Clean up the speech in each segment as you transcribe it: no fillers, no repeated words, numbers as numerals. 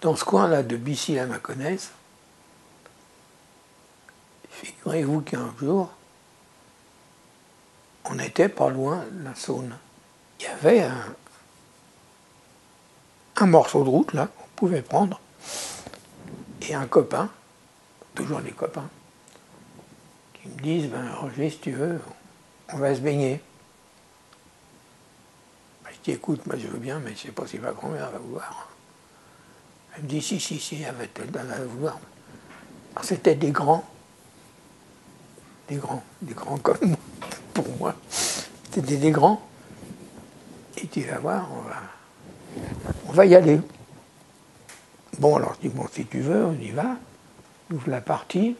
dans ce coin-là de Bissy-la-Maconnais, figurez-vous qu'un jour, on n'était pas loin de la Saône. Il y avait un morceau de route là qu'on pouvait prendre et un copain, toujours des copains, qui me disent Roger, si tu veux, on va se baigner. Je dis écoute, moi je veux bien, mais je ne sais pas si ma grand-mère va vouloir. Elle me dit si, elle va vouloir. Alors c'était des grands comme moi, pour moi. C'était des grands. Et tu vas voir, on va y aller. Bon, alors je dis, bon, si tu veux, on y va. On ouvre la partie.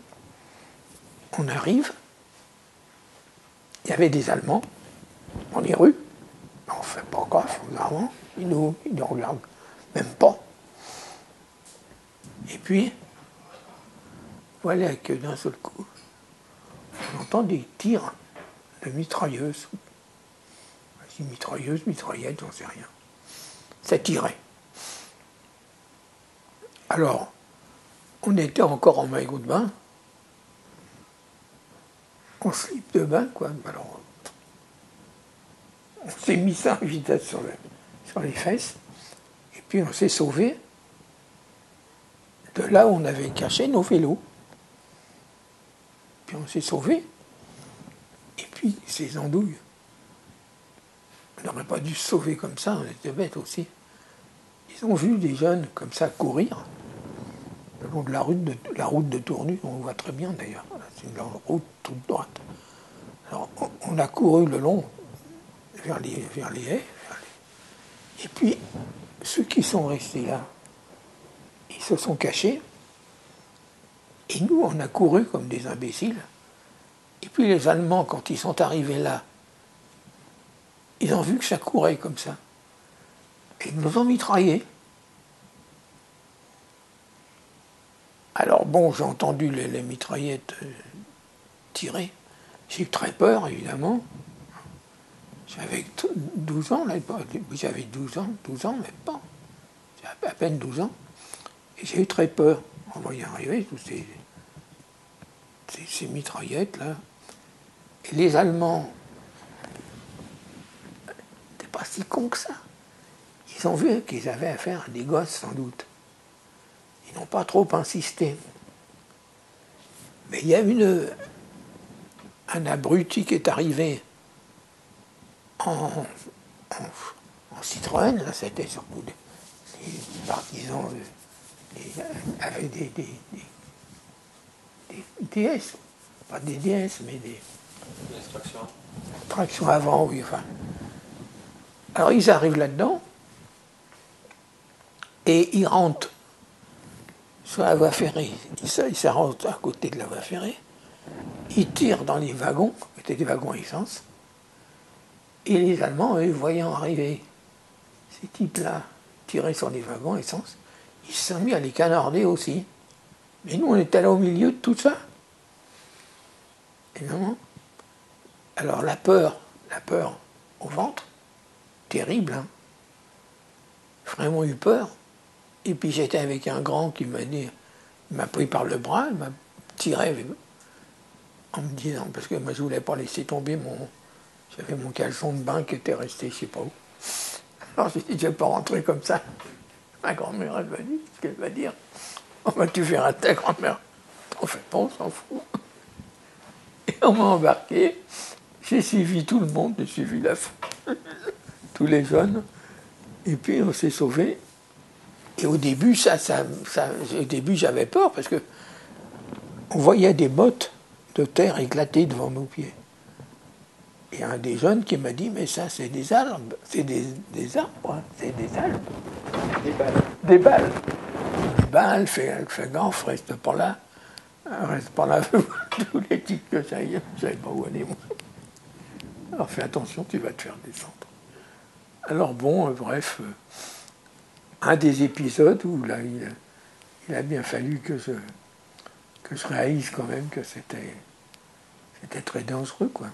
On arrive. Il y avait des Allemands dans les rues. On ne fait pas gaffe aux Allemands. Ils nous regardent même pas. Et puis, voilà que d'un seul coup, on entend des tirs de mitrailleuses. Mitrailleuse, mitraillette, j'en sais rien. Ça tirait. Alors, on était encore en maillot de bain, en slip de bain, quoi. Alors, on s'est mis ça vite sur les fesses, et puis on s'est sauvé de là où on avait caché nos vélos. Puis on s'est sauvé, et puis ces andouilles. On n'aurait pas dû se sauver comme ça, on était bêtes aussi. Ils ont vu des jeunes comme ça courir le long de la route de Tournu, on le voit très bien d'ailleurs, c'est une route toute droite. Alors on a couru le long vers les haies, et puis ceux qui sont restés là, ils se sont cachés, et nous on a couru comme des imbéciles, et puis les Allemands quand ils sont arrivés là, ils ont vu que ça courait comme ça, et ils nous ont mitraillés. Alors bon, j'ai entendu les mitraillettes tirer. J'ai eu très peur, évidemment. J'avais 12 ans, là, j'avais 12 ans, même pas. J'avais à peine 12 ans. Et j'ai eu très peur en voyant arriver tous ces mitraillettes, là. Et les Allemands n'étaient pas si cons que ça. Ils ont vu qu'ils avaient affaire à des gosses, sans doute. Ils n'ont pas trop insisté. Mais il y a un abruti qui est arrivé en Citroën, là, c'était surtout les partisans avec des DS, pas des DS, mais des tractions avant, oui, enfin. Alors ils arrivent là-dedans et ils rentrent sur la voie ferrée. Ils rentrent à côté de la voie ferrée. Ils tirent dans les wagons, c'était des wagons à essence. Et les Allemands, eux, voyant arriver ces types-là tirer sur les wagons à essence, ils se sont mis à les canarder aussi. Mais nous, on était là au milieu de tout ça. Évidemment. Alors la peur au ventre, terrible, hein. J'ai vraiment eu peur. Et puis j'étais avec un grand qui m'a dit, il m'a pris par le bras, il m'a tiré en me disant, parce que moi je voulais pas laisser tomber j'avais mon caleçon de bain qui était resté je sais pas où. Alors j'ai dit, je vais pas rentrer comme ça. Ma grand-mère, elle m'a dit, ce qu'elle va dire. Oh, bah, tu verras ta grand-mère. T'en fais pas, on s'en fout. Et on m'a embarqué. J'ai suivi tout le monde, j'ai suivi tous les jeunes. Et puis on s'est sauvés. Et au début, au début, j'avais peur parce que on voyait des bottes de terre éclater devant nos pieds. Et un des jeunes qui m'a dit, mais ça, c'est des arbres, c'est des arbres, hein, c'est des arbres. Des balles. Des balles. Des balles, fais gaffe, reste pas là. Reste pas là, tous les titres que ça y est, je savais pas où aller, moi. Alors fais attention, tu vas te faire descendre. Alors bon, bref, un des épisodes où là, il a bien fallu que je réalise quand même que c'était très dangereux, quoi.